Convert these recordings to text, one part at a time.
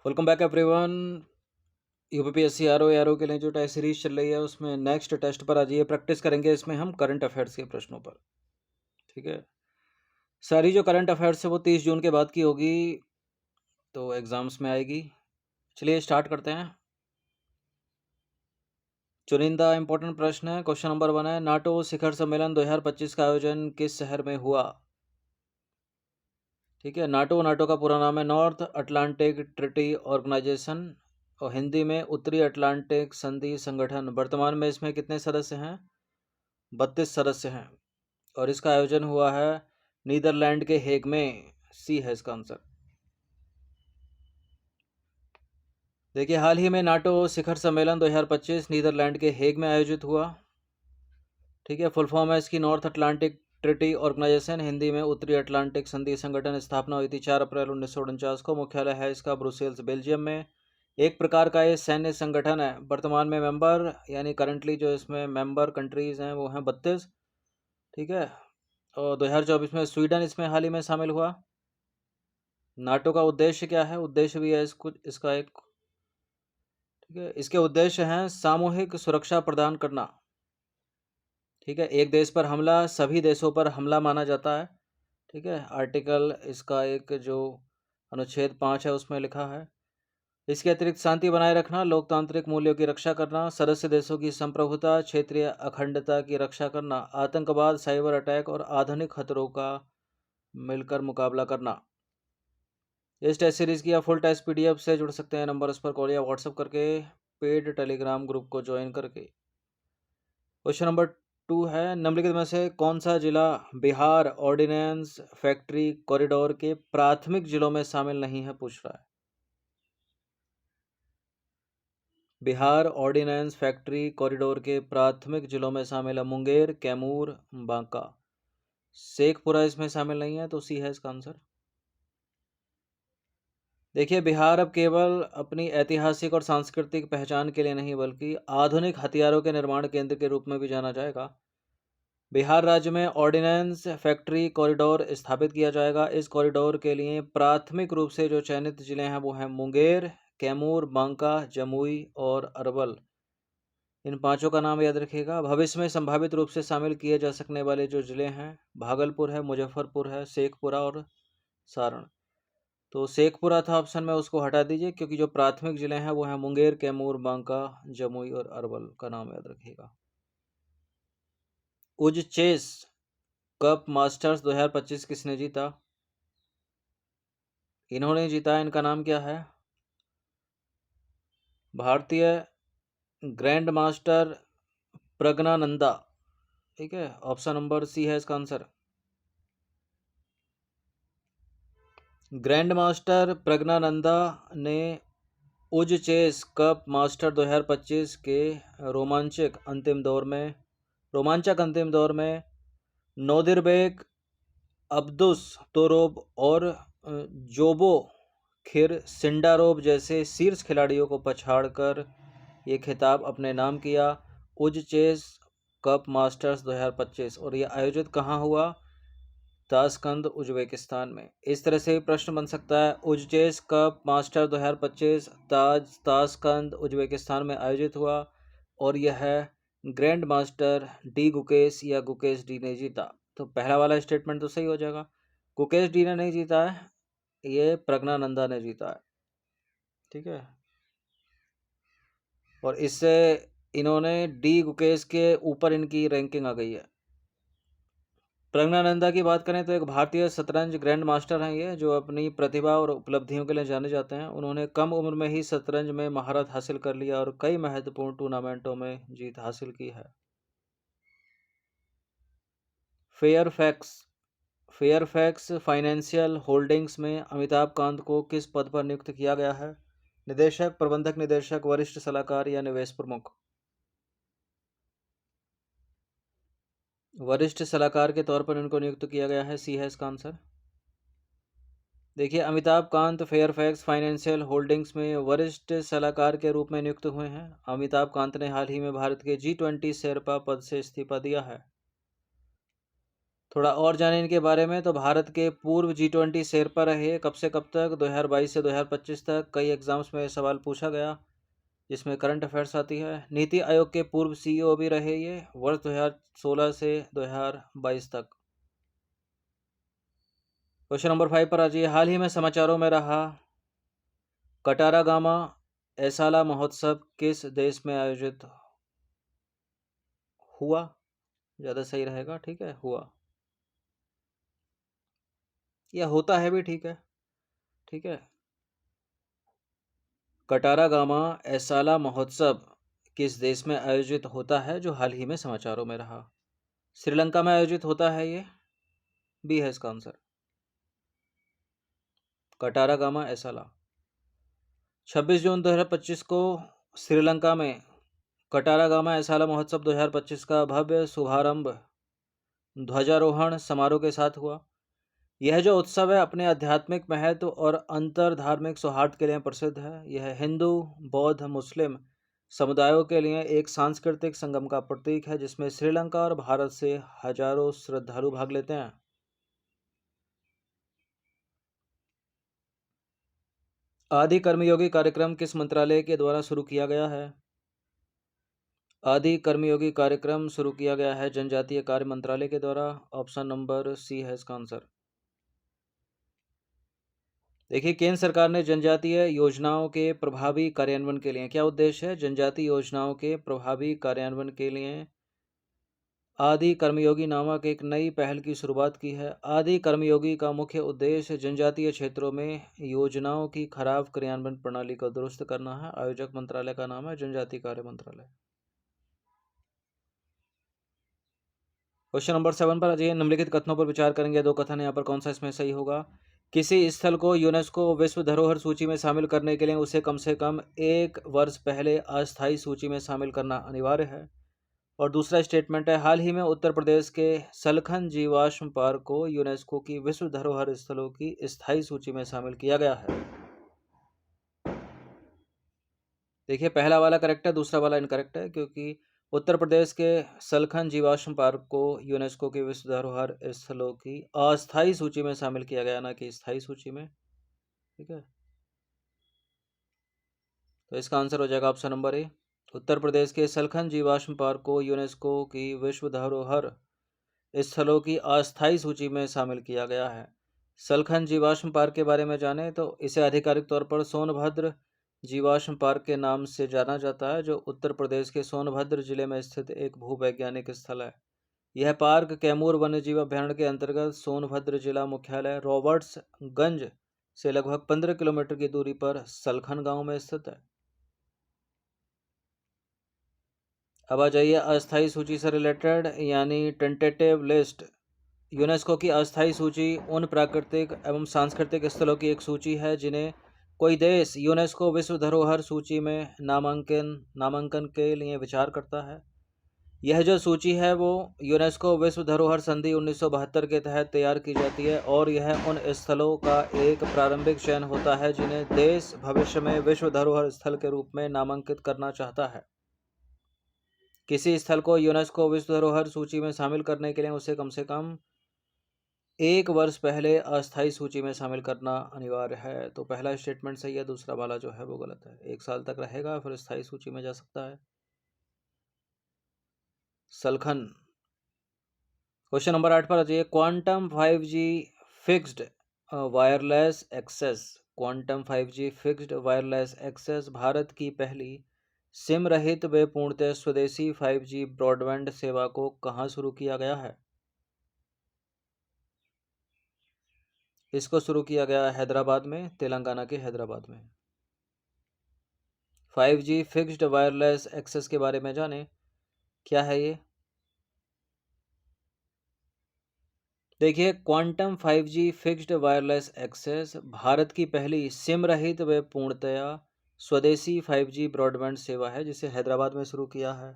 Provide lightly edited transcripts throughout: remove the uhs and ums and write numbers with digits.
Welcome back everyone. UPPSC RO के लिए जो टेस्ट सीरीज चल रही है उसमें नेक्स्ट टेस्ट पर आज ये प्रैक्टिस करेंगे। इसमें हम करंट अफेयर्स के प्रश्नों पर, ठीक है। सारी जो करंट अफेयर्स है वो 30 जून के बाद की होगी, तो एग्जाम्स में आएगी। चलिए स्टार्ट करते हैं। चुनिंदा इंपॉर्टेंट प्रश्न है। क्वेश्चन नंबर 1 है, नाटो शिखर सम्मेलन 2025 का आयोजन किस शहर में हुआ? ठीक है, नाटो का पूरा नाम है नॉर्थ अटलांटिक ट्रीटी ऑर्गेनाइजेशन और हिंदी में उत्तरी अटलांटिक संधि संगठन। वर्तमान में इसमें कितने सदस्य हैं? 32 सदस्य हैं और इसका आयोजन हुआ है नीदरलैंड के हेग में। सी है इसका आंसर। देखिए, हाल ही में नाटो शिखर सम्मेलन 2025 नीदरलैंड के हेग में आयोजित हुआ। ठीक है, फुल फॉर्म है इसकी North Atlantic Treaty Organization, Hindi में उत्तरी अटलांटिक संधि संगठन। स्थापना हुई थी 4 अप्रैल 1949 को। मुख्यालय है इसका ब्रुसेल्स, बेल्जियम में। एक प्रकार का ये सैन्य संगठन है। वर्तमान में मेंबर यानी करंटली जो इसमें मेंबर कंट्रीज हैं वो हैं 32। ठीक है, और 2024 में स्वीडन इसमें हाल ही में शामिल हुआ। नाटो का उद्देश्य क्या है? उद्देश्य भी है इसका एक, ठीक है, इसके उद्देश्य हैं सामूहिक सुरक्षा प्रदान करना। ठीक है, एक देश पर हमला सभी देशों पर हमला माना जाता है। ठीक है, आर्टिकल इसका एक जो अनुच्छेद 5 है उसमें लिखा है। इसके अतिरिक्त शांति बनाए रखना, लोकतांत्रिक मूल्यों की रक्षा करना, सदस्य देशों की संप्रभुता, क्षेत्रीय अखंडता की रक्षा करना, आतंकवाद, साइबर अटैक और आधुनिक खतरों का मिलकर मुकाबला करना। इस टेस्ट सीरीज की आप फुल टेस्ट पीडीएफ से जुड़ सकते हैं। नंबर उस पर कॉल या व्हाट्सएप करके, पेड टेलीग्राम ग्रुप को ज्वाइन करके। क्वेश्चन नंबर 2 है, निम्नलिखित में से कौन सा जिला बिहार ऑर्डिनेंस फैक्ट्री कॉरिडोर के प्राथमिक जिलों में शामिल नहीं है? पूछ रहा है। बिहार ऑर्डिनेंस फैक्ट्री कॉरिडोर के प्राथमिक जिलों में शामिल है मुंगेर, कैमूर, बांका। शेखपुरा इसमें शामिल नहीं है, तो सी है इसका आंसर। देखिए, बिहार अब केवल अपनी ऐतिहासिक और सांस्कृतिक पहचान के लिए नहीं बल्कि आधुनिक हथियारों के निर्माण केंद्र के रूप में भी जाना जाएगा। बिहार राज्य में ऑर्डिनेंस फैक्ट्री कॉरिडोर स्थापित किया जाएगा। इस कॉरिडोर के लिए प्राथमिक रूप से जो चयनित जिले हैं वो हैं मुंगेर, कैमूर, बांका, जमुई और अरवल। इन पांचों का नाम याद रखिएगा। भविष्य में संभावित रूप से शामिल किए जा सकने वाले जो जिले हैं, भागलपुर है, मुजफ्फरपुर है, शेखपुरा और सारण। तो शेखपुरा था ऑप्शन में, उसको हटा दीजिए क्योंकि जो प्राथमिक जिले हैं वो हैं मुंगेर, कैमूर, बांका, जमुई और अरवल। का नाम याद रखिएगा। उज चेस कप मास्टर्स 2025 किसने जीता? इन्होंने जीता, इनका नाम क्या है? भारतीय ग्रैंड मास्टर प्रज्ञानंदा। ठीक है, ऑप्शन नंबर सी है इसका आंसर। ग्रैंड मास्टर प्रज्ञानंदा ने उज चेस कप मास्टर 2025 के रोमांचक अंतिम दौर में नोदिरबेक, अब्दुस तोरोब और जोबो खिर सिंडारोब जैसे शीर्ष खिलाड़ियों को पछाड़कर ये खिताब अपने नाम किया। उज चेस कप मास्टर्स 2025, और ये आयोजित कहाँ हुआ? ताशकंद, उज्बेकिस्तान में। इस तरह से प्रश्न बन सकता है। उज्जैस कप मास्टर 2025 ताशकंद, उज्बेकिस्तान में आयोजित हुआ और यह ग्रैंड मास्टर डी गुकेश या गुकेश डी ने जीता। तो पहला वाला स्टेटमेंट तो सही हो जाएगा। गुकेश डी ने नहीं जीता है, ये प्रज्ञानंदा ने जीता है। ठीक है, और इससे इन्होंने डी गुकेश के ऊपर इनकी रैंकिंग आ गई है। प्रज्ञानंदा की बात करें तो एक भारतीय शतरंज ग्रैंड मास्टर हैं ये, जो अपनी प्रतिभा और उपलब्धियों के लिए जाने जाते हैं। उन्होंने कम उम्र में ही शतरंज में महारत हासिल कर लिया और कई महत्वपूर्ण टूर्नामेंटों में जीत हासिल की है। फेयरफैक्स फाइनेंशियल होल्डिंग्स में अमिताभ कांत को किस पद पर नियुक्त किया गया है? निदेशक, प्रबंधक निदेशक, वरिष्ठ सलाहकार या निवेश प्रमुख? वरिष्ठ सलाहकार के तौर पर इनको नियुक्त किया गया है। सी है इसका आंसर। देखिए, Amitabh Kant Fairfax financial holdings में वरिष्ठ सलाहकार के रूप में नियुक्त हुए हैं। अमिताभ कांत ने हाल ही में भारत के G20 शेरपा पद से इस्तीफा दिया है। थोड़ा और जाने इनके बारे में। तो भारत के पूर्व G20 शेरपा रहे, कब से कब तक? 2022 से 2025 तक। कई एग्जाम्स में सवाल पूछा गया, जिसमें करंट अफेयर्स आती है। नीति आयोग के पूर्व CEO भी रहे ये, वर्ष 2016 से 2022 तक। क्वेश्चन नंबर 5 पर आ जाइए। हाल ही में समाचारों में रहा कटारागामा एसाला महोत्सव किस देश में आयोजित हुआ? ज़्यादा सही रहेगा, ठीक है, हुआ या होता है भी, ठीक है, ठीक है। कटारागामा एसाला महोत्सव किस देश में आयोजित होता है, जो हाल ही में समाचारों में रहा? श्रीलंका में आयोजित होता है ये, बी है इसका आंसर, कटारागामा एसाला। 26 जून 2025 को श्रीलंका में कटारागामा एसाला महोत्सव 2025 का भव्य शुभारंभ ध्वजारोहण समारोह के साथ हुआ। यह जो उत्सव है अपने आध्यात्मिक महत्व और अंतर धार्मिक सौहार्द के लिए प्रसिद्ध है। यह हिंदू, बौद्ध, मुस्लिम समुदायों के लिए एक सांस्कृतिक संगम का प्रतीक है, जिसमें श्रीलंका और भारत से हजारों श्रद्धालु भाग लेते हैं। आदि कर्मयोगी कार्यक्रम किस मंत्रालय के द्वारा शुरू किया गया है? आदि कर्मयोगी कार्यक्रम शुरू किया गया है जनजातीय कार्य मंत्रालय के द्वारा। ऑप्शन नंबर सी है इसका आंसर। देखिए, केंद्र सरकार ने जनजातीय योजनाओं के प्रभावी कार्यान्वयन के लिए, क्या उद्देश्य है? जनजातीय योजनाओं के प्रभावी कार्यान्वयन के लिए आदि कर्मयोगी नामक एक नई पहल की शुरुआत की है। आदि कर्मयोगी का मुख्य उद्देश्य जनजातीय क्षेत्रों में योजनाओं की खराब क्रियान्वयन प्रणाली को दुरुस्त करना है। आयोजक मंत्रालय का नाम है जनजातीय कार्य मंत्रालय। क्वेश्चन नंबर 7 पर आ जाइए। निम्नलिखित कथनों पर विचार करेंगे। दो कथन यहाँ पर, कौन सा इसमें सही होगा? किसी स्थल को यूनेस्को विश्व धरोहर सूची में शामिल करने के लिए उसे कम से कम 1 वर्ष पहले अस्थायी सूची में शामिल करना अनिवार्य है। और दूसरा स्टेटमेंट है, हाल ही में उत्तर प्रदेश के सलखन जीवाश्म पार्क को यूनेस्को की विश्व धरोहर स्थलों की स्थायी सूची में शामिल किया गया है। देखिए, पहला वाला करेक्ट है, दूसरा वाला इनकरेक्ट है, क्योंकि उत्तर प्रदेश के सलखन जीवाश्म पार्क को यूनेस्को की विश्व धरोहर स्थलों की अस्थायी सूची में शामिल किया गया, ना कि स्थायी सूची में। ठीक है, तो इसका आंसर हो जाएगा option number A. Uttar Pradesh के सलखन जीवाश्म पार्क को यूनेस्को की विश्व धरोहर स्थलों की अस्थायी सूची में शामिल किया गया है। सलखन जीवाश्म पार्क के बारे में जाने तो इसे आधिकारिक तौर पर सोनभद्र जीवाश्म पार्क के नाम से जाना जाता है, जो उत्तर प्रदेश के सोनभद्र जिले में स्थित एक भूवैज्ञानिक स्थल है। यह पार्क कैमूर वन्यजीव अभयारण्य के अंतर्गत सोनभद्र जिला मुख्यालय रॉबर्ट्सगंज से लगभग 15 किलोमीटर की दूरी पर सलखन गांव में स्थित है। अब आ जाइए अस्थायी सूची से रिलेटेड, यानी टेंटेटिव लिस्ट। यूनेस्को की अस्थायी सूची उन प्राकृतिक एवं सांस्कृतिक स्थलों की एक सूची है जिन्हें कोई देश यूनेस्को विश्व धरोहर सूची में नामांकन के लिए विचार करता है। यह जो सूची है वो यूनेस्को विश्व धरोहर संधि 1972 के तहत तैयार की जाती है, और यह उन स्थलों का एक प्रारंभिक चयन होता है जिन्हें देश भविष्य में विश्व धरोहर स्थल के रूप में नामांकित करना चाहता है। किसी स्थल को यूनेस्को विश्व धरोहर सूची में शामिल करने के लिए उसे कम से कम 1 वर्ष पहले अस्थायी सूची में शामिल करना अनिवार्य है। तो पहला स्टेटमेंट सही है, दूसरा वाला जो है वो गलत है। 1 साल तक रहेगा, फिर स्थायी सूची में जा सकता है। सलखन। क्वेश्चन नंबर 8 पर आ जाइए। Quantum 5G fixed wireless access, quantum 5G fixed wireless access Bharat की पहली सिम रहित व पूर्णतः स्वदेशी 5G ब्रॉडबैंड सेवा को कहाँ शुरू किया गया है? इसको शुरू किया गया हैदराबाद में, तेलंगाना के हैदराबाद में। 5G फिक्स्ड वायरलेस एक्सेस के बारे में जाने, क्या है ये? देखिए, quantum 5G fixed wireless access Bharat की पहली सिम रहित व पूर्णतया स्वदेशी 5G ब्रॉडबैंड सेवा है, जिसे हैदराबाद में शुरू किया है।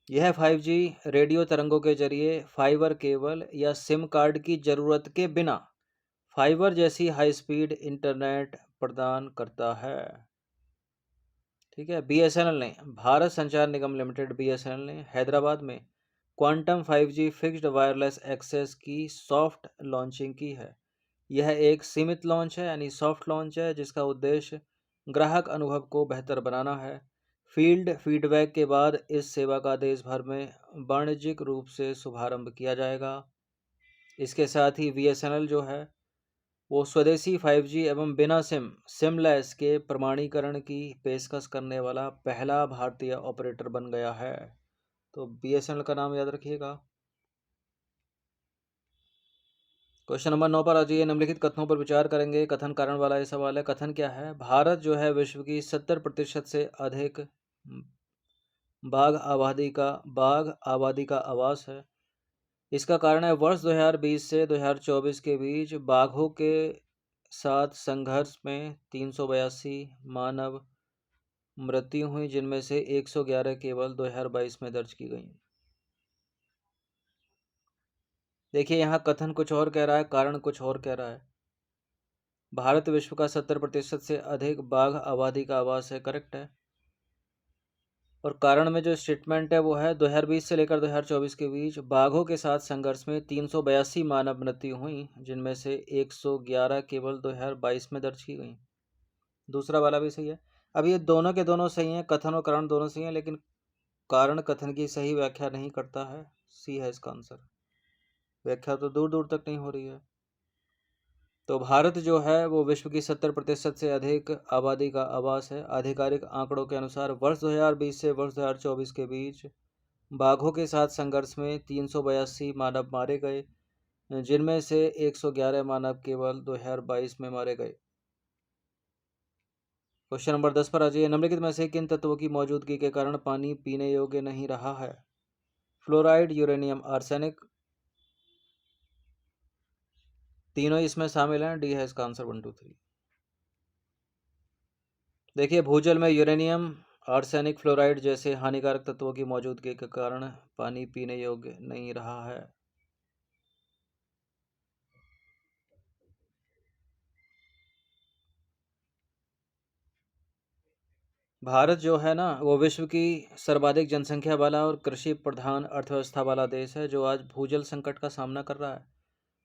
यह 5G रेडियो तरंगों के जरिए फाइबर केबल या सिम कार्ड की जरूरत के बिना फाइबर जैसी हाई स्पीड इंटरनेट प्रदान करता है। ठीक है, BSNL ने, भारत संचार निगम लिमिटेड, BSNL ने हैदराबाद में quantum 5G fixed wireless access की सॉफ्ट लॉन्चिंग की है। यह एक सीमित लॉन्च है यानी सॉफ्ट लॉन्च है जिसका उद्देश्य ग्राहक अनुभव को बेहतर बनाना है। फील्ड फीडबैक के बाद इस सेवा का देश भर में वाणिज्यिक रूप से शुभारंभ किया जाएगा। इसके साथ ही BSNL जो है वो स्वदेशी 5G एवं बिना सिमलेस के प्रमाणीकरण की पेशकश करने वाला पहला भारतीय ऑपरेटर बन गया है। तो BSNL का नाम याद रखिएगा। क्वेश्चन नंबर 9 पर आ जाइए। निम्नलिखित कथनों पर विचार करेंगे। कथन कारण वाला ये सवाल है। कथन क्या है? भारत जो है विश्व की 70% से अधिक बाघ आबादी का आवास है। इसका कारण है वर्ष 2020 से 2024 के बीच बाघों के साथ संघर्ष में 382 मानव मृत्यु हुई, जिनमें से 111 केवल 2022 में दर्ज की गई। देखिए यहाँ कथन कुछ और कह रहा है, कारण कुछ और कह रहा है। भारत विश्व का 70% से अधिक बाघ आबादी का आवास है, करेक्ट है। और कारण में जो स्टेटमेंट है वो है 2020 से लेकर 2024 के बीच बाघों के साथ संघर्ष में 382 मानव मृत्यु हुई, जिनमें से 111 केवल 2022 में दर्ज की गई। दूसरा वाला भी सही है। अब ये दोनों के दोनों सही हैं, कथन और कारण दोनों सही हैं, लेकिन कारण कथन की सही व्याख्या नहीं करता है। सी है इसका आंसर। व्याख्या तो दूर दूर तक नहीं हो रही है। तो भारत जो है वो विश्व की 70% से अधिक आबादी का आवास है। आधिकारिक आंकड़ों के अनुसार वर्ष 2020 से वर्ष 2024 के बीच बाघों के साथ संघर्ष में 382 मानव मारे गए, जिनमें से 111 मानव केवल 2022 में मारे गए। क्वेश्चन नंबर 10 पर आ जाइए। निम्नलिखित में से किन तत्वों की मौजूदगी के कारण पानी पीने योग्य नहीं रहा है? फ्लोराइड, यूरेनियम, आर्सेनिक, तीनों इसमें शामिल हैं। डी है इसका आंसर 1 2 3। देखिए भूजल में यूरेनियम, आर्सेनिक, फ्लोराइड जैसे हानिकारक तत्वों की मौजूदगी के कारण पानी पीने योग्य नहीं रहा है। भारत जो है ना वो विश्व की सर्वाधिक जनसंख्या वाला और कृषि प्रधान अर्थव्यवस्था वाला देश है जो आज भूजल संकट का सामना कर रहा है।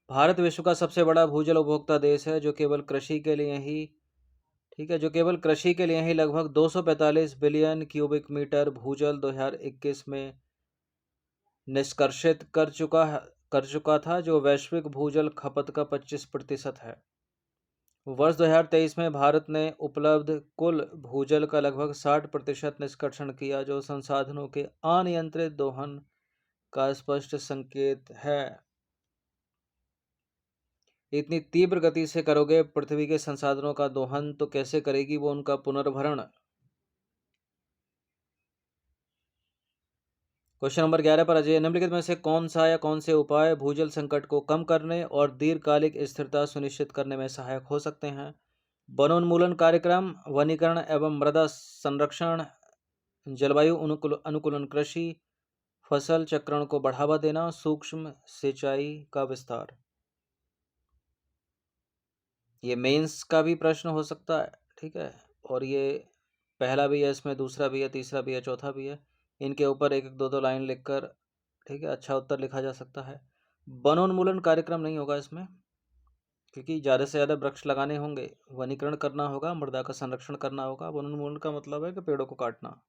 भारत विश्व का सबसे बड़ा भूजल उपभोक्ता देश है जो केवल कृषि के लिए ही ठीक है जो केवल कृषि के लिए ही लगभग 245 बिलियन क्यूबिक मीटर भूजल 2021 में निष्कर्षित कर चुका था, जो वैश्विक भूजल खपत का 25% है। वर्ष 2023 में भारत ने उपलब्ध कुल भूजल का लगभग 60% निष्कर्षण किया, जो संसाधनों के अनियंत्रित दोहन का स्पष्ट संकेत है। इतनी तीव्र गति से करोगे पृथ्वी के संसाधनों का दोहन तो कैसे करेगी वो उनका पुनर्भरण। क्वेश्चन नंबर 11 पर अजय, निम्नलिखित में से कौन सा या कौन से उपाय भूजल संकट को कम करने और दीर्घकालिक स्थिरता सुनिश्चित करने में सहायक हो सकते हैं? वनोन्मूलन कार्यक्रम, वनीकरण एवं मृदा संरक्षण, जलवायु अनुकूलन कृषि, फसल चक्रण को बढ़ावा देना, सूक्ष्म सिंचाई का विस्तार। ये मेंस का भी प्रश्न हो सकता है, ठीक है। और ये पहला भी है, इसमें दूसरा भी है, तीसरा भी है, चौथा भी है। इनके ऊपर एक एक दो दो लाइन लिखकर ठीक है अच्छा उत्तर लिखा जा सकता है। वनोन्मूलन कार्यक्रम नहीं होगा इसमें, क्योंकि ज़्यादा से ज़्यादा वृक्ष लगाने होंगे, वनीकरण करना होगा, मृदा का संरक्षण करना होगा। वनोन्मूलन का मतलब है कि पेड़ों को काटना।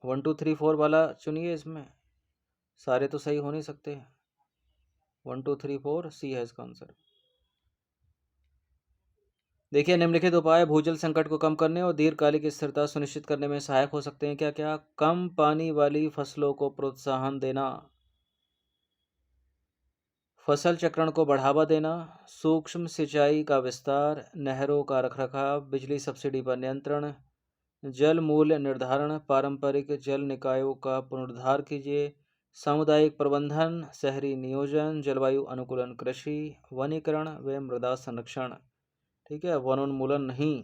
1 2 3 4 वाला चुनिए, इसमें सारे तो सही हो नहीं सकते। 1 2 3 4 सी है इसका आंसर। देखिए निम्नलिखित उपाय भूजल संकट को कम करने और दीर्घकालिक स्थिरता सुनिश्चित करने में सहायक हो सकते हैं। क्या क्या? कम पानी वाली फसलों को प्रोत्साहन देना, फसल चक्रण को बढ़ावा देना, सूक्ष्म सिंचाई का विस्तार, नहरों का रखरखाव, बिजली सब्सिडी पर नियंत्रण, जल मूल्य निर्धारण, पारंपरिक जल निकायों का पुनरुद्धार कीजिए, सामुदायिक प्रबंधन, शहरी नियोजन, जलवायु अनुकूलन कृषि, वनीकरण व मृदा संरक्षण। ठीक है, वनोन्मूलन नहीं।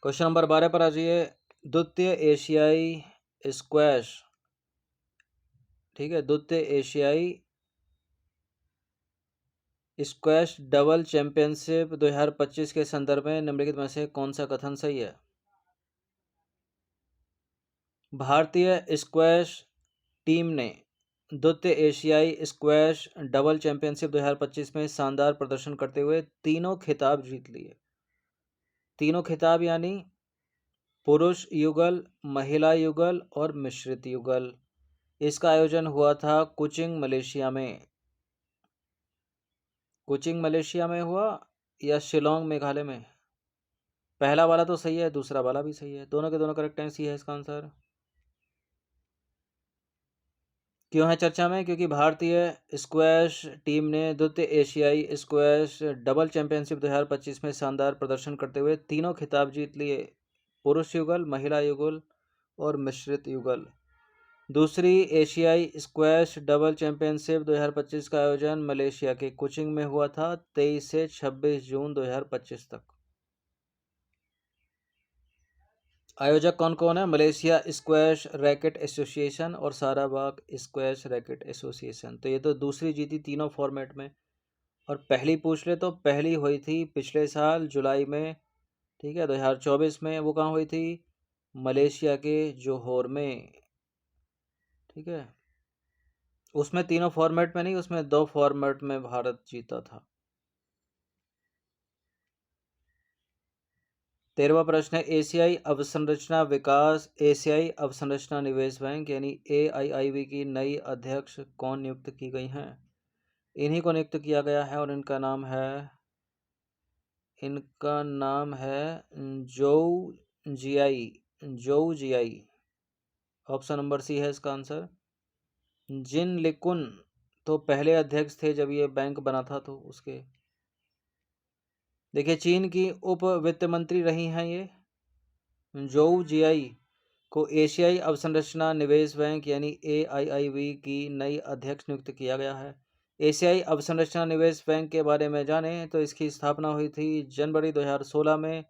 क्वेश्चन नंबर 12 पर आ जाइए। द्वितीय एशियाई स्क्वैश ठीक है द्वितीय एशियाई स्क्वैश डबल चैंपियनशिप 2025 के संदर्भ में निम्नलिखित में से कौन सा कथन सही है? भारतीय स्क्वैश टीम ने द्वितीय एशियाई स्क्वैश डबल चैंपियनशिप 2025 में शानदार प्रदर्शन करते हुए तीनों खिताब जीत लिए। तीनों खिताब यानी पुरुष युगल, महिला युगल और मिश्रित युगल। इसका आयोजन हुआ था कुचिंग मलेशिया में। कुचिंग मलेशिया में हुआ या शिलोंग मेघालय में? पहला वाला तो सही है, दूसरा वाला भी सही है, दोनों के दोनों करेक्ट हैं, सी है इसका आंसर। क्यों है चर्चा में? क्योंकि भारतीय स्क्वैश टीम ने द्वितीय एशियाई स्क्वैश डबल चैंपियनशिप 2025 में शानदार प्रदर्शन करते हुए तीनों खिताब जीत लिए, पुरुष युगल, महिला युगल और मिश्रित युगल। दूसरी एशियाई स्क्वैश डबल चैंपियनशिप 2025 का आयोजन मलेशिया के कुचिंग में हुआ था 23 से 26 जून 2025 तक। आयोजक कौन कौन है? मलेशिया स्क्वैश रैकेट एसोसिएशन और साराबाग स्क्वैश रैकेट एसोसिएशन। तो ये तो दूसरी जीती तीनों फॉर्मेट में। और पहली पूछ ले तो पहली हुई थी पिछले साल जुलाई में, ठीक है, 2024 में। वो कहाँ हुई थी? मलेशिया के जोहोर में, ठीक है। उसमें तीनों फॉर्मेट में नहीं, उसमें 2 फॉर्मेट में भारत जीता था। 13वां प्रश्न है, एशियाई अवसंरचना विकास, एशियाई अवसंरचना निवेश बैंक यानी AIIB की नई अध्यक्ष कौन नियुक्त की गई हैं? इन्हीं को नियुक्त किया गया है और इनका नाम है जोउ जियाई। ऑप्शन नंबर सी है इसका आंसर। जिन लिकुन तो पहले अध्यक्ष थे जब ये बैंक बना था, तो उसके। देखिए, चीन की उप वित्त मंत्री रही हैं ये। जोउ जियाई को एशियाई अवसंरचना निवेश बैंक यानी AIIB की नई अध्यक्ष नियुक्त किया गया है। एशियाई अवसंरचना निवेश बैंक के बारे में जाने तो इसकी स्थापना हुई थी जनवरी 2016 में।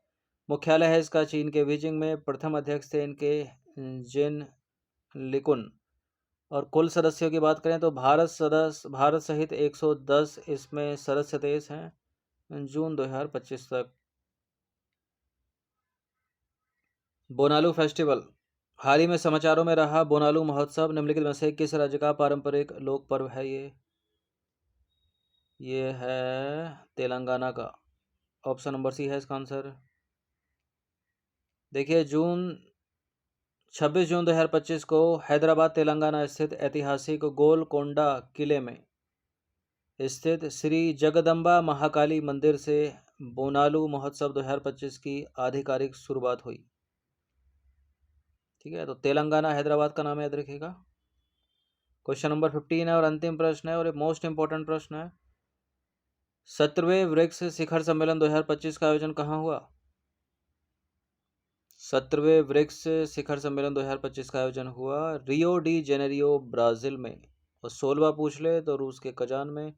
मुख्यालय है इसका चीन के बीजिंग में। प्रथम अध्यक्ष थे इनके जिन लिकुन। और कुल सदस्यों की बात करें तो भारत सहित 110 इसमें सदस्य देश हैं जून 2025 तक। बोनालू फेस्टिवल, हाल ही में समाचारों में रहा बोनालू महोत्सव निम्नलिखित में से किस राज्य का पारंपरिक लोक पर्व है? ये है तेलंगाना का। ऑप्शन नंबर सी है इसका आंसर। देखिए, 26 जून 2025 को हैदराबाद तेलंगाना स्थित ऐतिहासिक गोलकोंडा किले में स्थित श्री जगदम्बा महाकाली मंदिर से बोनालू महोत्सव 2025 की आधिकारिक शुरुआत हुई। ठीक है, तो तेलंगाना हैदराबाद का नाम याद रखिएगा। क्वेश्चन नंबर 15 है और अंतिम प्रश्न है और मोस्ट इंपॉर्टेंट प्रश्न है। 17वें ब्रिक्स शिखर सम्मेलन 2025 का आयोजन कहाँ हुआ? 17वें ब्रिक्स शिखर सम्मेलन 2025 का आयोजन हुआ रियो डी जेनेरियो ब्राजील में। और 16वां पूछ ले तो रूस के कजान में।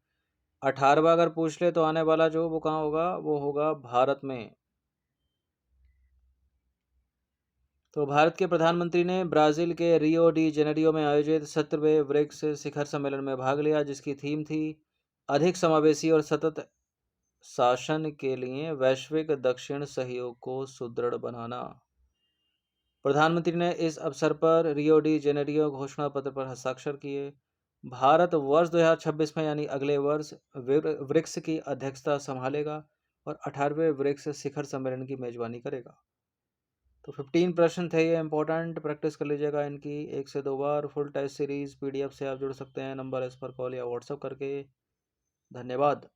18वां अगर पूछ ले तो आने वाला जो वो कहाँ होगा? वो होगा भारत में। तो भारत के प्रधानमंत्री ने ब्राजील के रियो डी जेनेरियो में आयोजित 17वें ब्रिक्स शिखर सम्मेलन में भाग लिया, जिसकी थीम थी अधिक समावेशी और सतत शासन के लिए वैश्विक दक्षिण सहयोग को सुदृढ़ बनाना। प्रधानमंत्री ने इस अवसर पर रियो डी जेनेरियो घोषणा पत्र पर हस्ताक्षर किए। भारत वर्ष 2026 में यानी अगले वर्ष ब्रिक्स की अध्यक्षता संभालेगा और 18वें ब्रिक्स शिखर सम्मेलन की मेजबानी करेगा। तो 15 प्रश्न थे ये इंपॉर्टेंट, प्रैक्टिस कर लीजिएगा इनकी 1 से 2 बार। फुल टेस्ट सीरीज PDF से आप जुड़ सकते हैं, नंबर इस पर कॉल या व्हाट्सएप करके। धन्यवाद।